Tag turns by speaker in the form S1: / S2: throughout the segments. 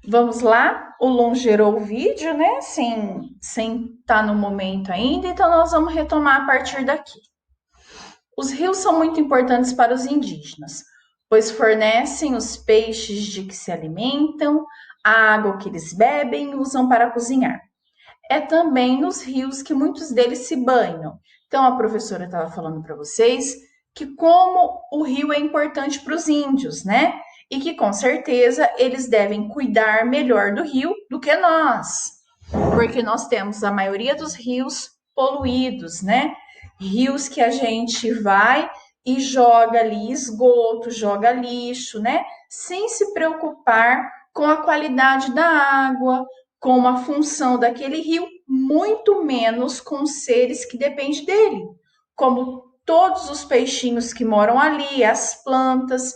S1: Vamos lá? O Lon gerou o vídeo, né? Sem estar no momento ainda, então nós vamos retomar a partir daqui. Os rios são muito importantes para os indígenas, pois fornecem os peixes de que se alimentam, a água que eles bebem e usam para cozinhar. É também nos rios que muitos deles se banham. Então, a professora estava falando para vocês que como o rio é importante para os índios, né? E que com certeza eles devem cuidar melhor do rio do que nós, porque nós temos a maioria dos rios poluídos, né? Rios que a gente vai e joga ali esgoto, joga lixo, né? Sem se preocupar com a qualidade da água, com a função daquele rio, muito menos com os seres que dependem dele, como todos os peixinhos que moram ali, as plantas.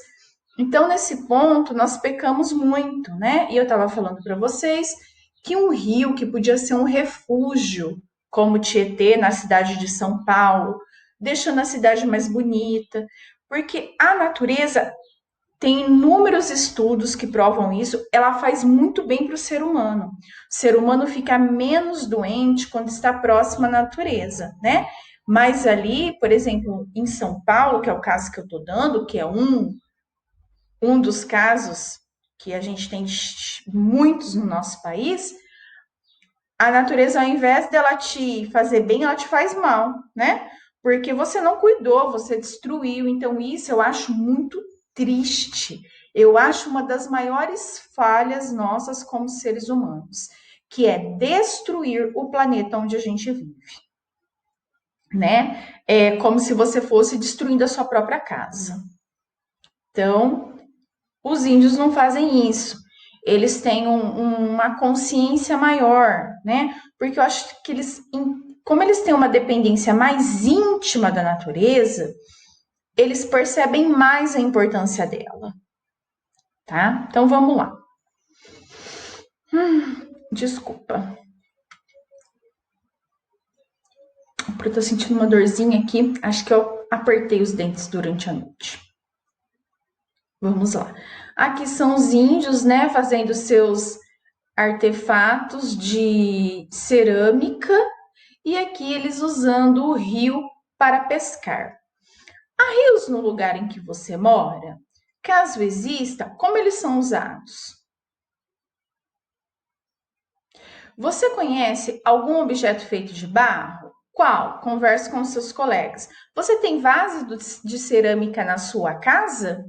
S1: Então, nesse ponto, nós pecamos muito, né? E eu estava falando para vocês que um rio que podia ser um refúgio, como Tietê, na cidade de São Paulo, deixando a cidade mais bonita, porque a natureza tem inúmeros estudos que provam isso, ela faz muito bem para o ser humano. O ser humano fica menos doente quando está próximo à natureza, né? Mas ali, por exemplo, em São Paulo, que é o caso que eu estou dando, que é um dos casos que a gente tem muitos no nosso país, a natureza, ao invés dela te fazer bem, ela te faz mal, né? Porque você não cuidou, você destruiu. Então, isso eu acho muito triste. Eu acho uma das maiores falhas nossas como seres humanos, que é destruir o planeta onde a gente vive, né? É como se você fosse destruindo a sua própria casa. Então, os índios não fazem isso. Eles têm uma consciência maior, né? Porque eu acho que eles, como eles têm uma dependência mais íntima da natureza, eles percebem mais a importância dela, tá? Então vamos lá. Desculpa. Eu tô sentindo uma dorzinha aqui. Acho que eu apertei os dentes durante a noite. Vamos lá. Aqui são os índios, né, fazendo seus artefatos de cerâmica e aqui eles usando o rio para pescar. Há rios no lugar em que você mora? Caso exista, como eles são usados? Você conhece algum objeto feito de barro? Qual? Converse com seus colegas. Você tem vasos de cerâmica na sua casa?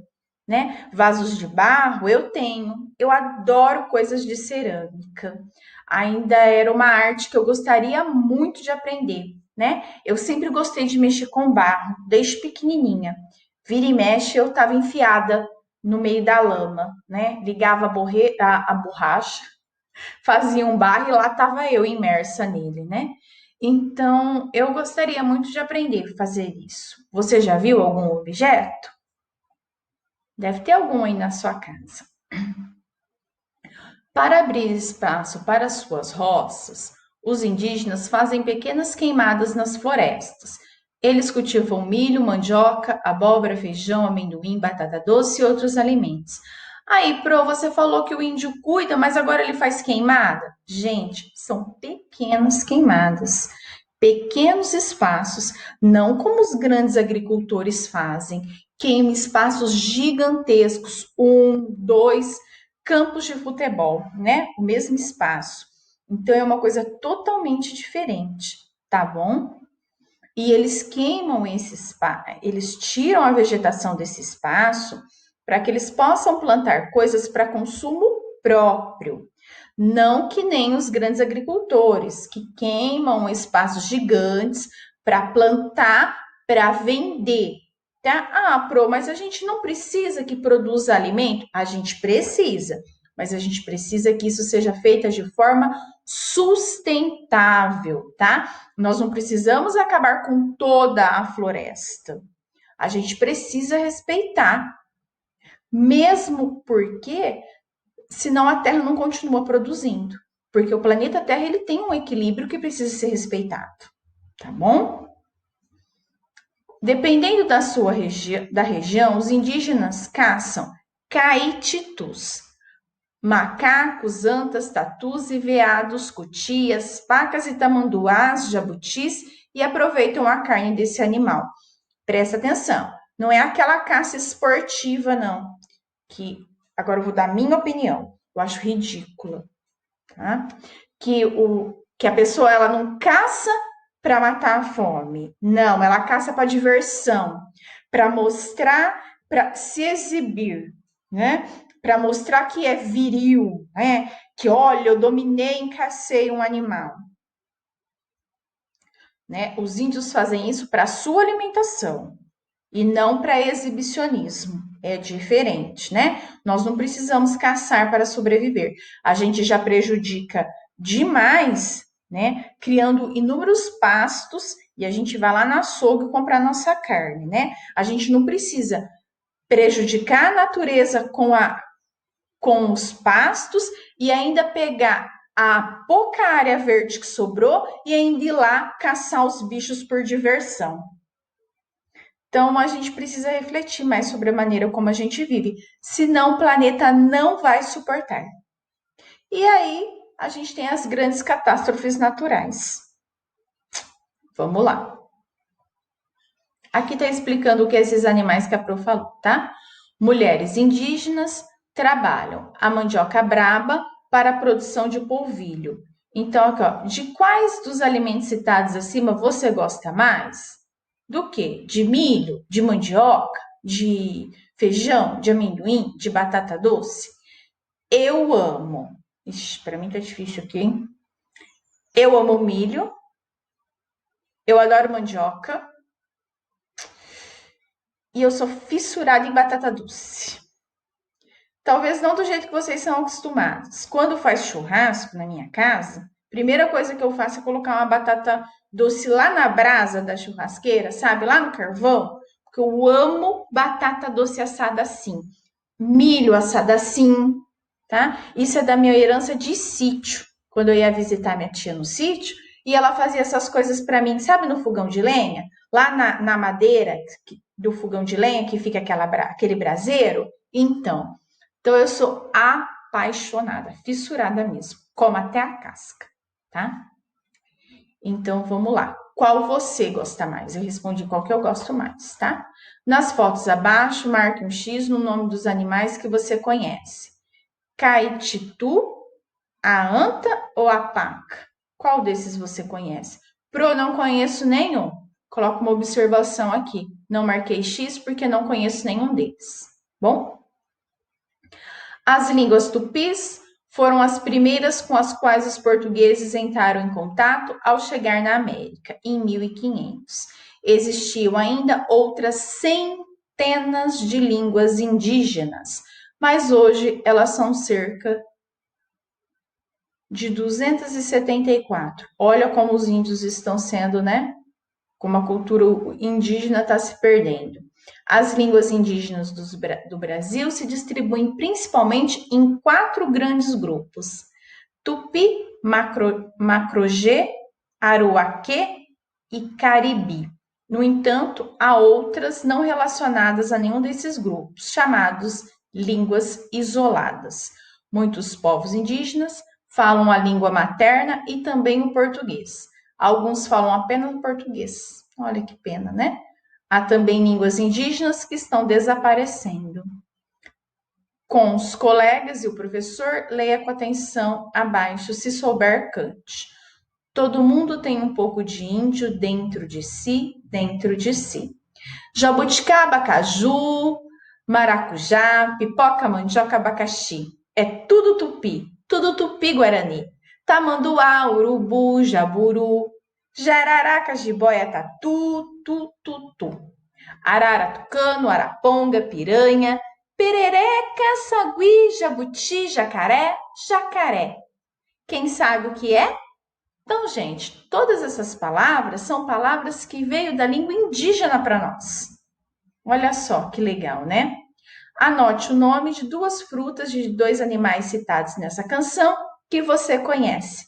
S1: Né? Vasos de barro, eu tenho. Eu adoro coisas de cerâmica. Ainda era uma arte que eu gostaria muito de aprender, né? Eu sempre gostei de mexer com barro, desde pequenininha. Vira e mexe, eu estava enfiada no meio da lama, né? Ligava a borracha, fazia um barro e lá estava eu imersa nele, né? Então, eu gostaria muito de aprender a fazer isso. Você já viu algum objeto? Deve ter algum aí na sua casa. Para abrir espaço para suas roças, os indígenas fazem pequenas queimadas nas florestas. Eles cultivam milho, mandioca, abóbora, feijão, amendoim, batata doce e outros alimentos. Aí, Pro, você falou que o índio cuida, mas agora ele faz queimada? Gente, são pequenas queimadas, pequenos espaços, não como os grandes agricultores fazem. Queima espaços gigantescos, um, dois campos de futebol, né? O mesmo espaço. Então é uma coisa totalmente diferente, tá bom? E eles queimam esse espaço, eles tiram a vegetação desse espaço para que eles possam plantar coisas para consumo próprio. Não que nem os grandes agricultores que queimam espaços gigantes para plantar, para vender. Tá? Ah, Pro, mas a gente não precisa que produza alimento? A gente precisa, mas a gente precisa que isso seja feito de forma sustentável, tá? Nós não precisamos acabar com toda a floresta. A gente precisa respeitar, mesmo porque senão a Terra não continua produzindo, porque o planeta Terra ele tem um equilíbrio que precisa ser respeitado, tá bom? Dependendo da sua da região, os indígenas caçam caititus. macacos, antas, tatus e veados, cutias, pacas e tamanduás, jabutis e aproveitam a carne desse animal. Presta atenção, não é aquela caça esportiva, não, que agora eu vou dar minha opinião, eu acho ridícula, tá? Que a pessoa ela não caça para matar a fome, não, ela caça para diversão, para mostrar, para se exibir, né? Para mostrar que é viril, né? Que olha, eu dominei e cacei um animal. Né? Os índios fazem isso para sua alimentação e não para exibicionismo. É diferente, né? Nós não precisamos caçar para sobreviver. A gente já prejudica demais, né? Criando inúmeros pastos e a gente vai lá no açougue comprar nossa carne, né? A gente não precisa prejudicar a natureza com os pastos e ainda pegar a pouca área verde que sobrou e ainda ir lá caçar os bichos por diversão. Então, a gente precisa refletir mais sobre a maneira como a gente vive, senão o planeta não vai suportar. E aí, a gente tem as grandes catástrofes naturais. Vamos lá. Aqui está explicando o que esses animais que a Pro falou, tá? Mulheres indígenas trabalham a mandioca braba para a produção de polvilho. Então, aqui, ó, de quais dos alimentos citados acima você gosta mais? Do que? De milho, de mandioca, de feijão, de amendoim, de batata doce? Eu amo. Ixi, para mim tá difícil aqui, hein? Eu amo milho. Eu adoro mandioca. E eu sou fissurada em batata doce. Talvez não do jeito que vocês são acostumados. Quando faz churrasco na minha casa, primeira coisa que eu faço é colocar uma batata doce lá na brasa da churrasqueira, sabe? Lá no carvão. Porque eu amo batata doce assada assim. Milho assado assim, tá? Isso é da minha herança de sítio. Quando eu ia visitar minha tia no sítio, e ela fazia essas coisas para mim, sabe, no fogão de lenha? Lá na madeira do fogão de lenha, que fica aquele braseiro. Então, eu sou apaixonada, fissurada mesmo. Como até a casca, tá? Então, vamos lá. Qual você gosta mais? Eu respondi qual que eu gosto mais, tá? Nas fotos abaixo, marque um X no nome dos animais que você conhece. Caititu, a anta ou a paca? Qual desses você conhece? Pro, não conheço nenhum. Coloco uma observação aqui. Não marquei X porque não conheço nenhum deles. Bom? As línguas tupis foram as primeiras com as quais os portugueses entraram em contato ao chegar na América, em 1500. Existiam ainda outras centenas de línguas indígenas, mas hoje elas são cerca de 274. Olha como os índios estão sendo, né? Como a cultura indígena está se perdendo. As línguas indígenas do Brasil se distribuem principalmente em 4 grandes grupos: Tupi, Macro-G, Aruaquê e Caribi. No entanto, há outras não relacionadas a nenhum desses grupos, chamados línguas isoladas. Muitos povos indígenas falam a língua materna e também o português. Alguns falam apenas o português. Olha que pena, né? Há também línguas indígenas que estão desaparecendo. Com os colegas e o professor, leia com atenção abaixo, se souber, cante. Todo mundo tem um pouco de índio dentro de si, dentro de si. Jabuticaba, caju, maracujá, pipoca, mandioca, abacaxi. É tudo tupi guarani. Tamanduá, urubu, jaburu, jararaca, jiboia, tatu, tu. Arara, tucano, araponga, piranha, perereca, sagui, jabuti, jacaré. Quem sabe o que é? Então, gente, todas essas palavras são palavras que veio da língua indígena para nós. Olha só que legal, né? Anote o nome de 2 frutas de 2 animais citados nessa canção que você conhece.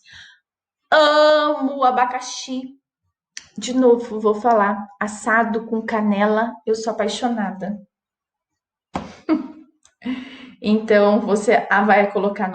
S1: Amo o abacaxi. De novo, vou falar. Assado com canela, eu sou apaixonada. Então, você vai colocar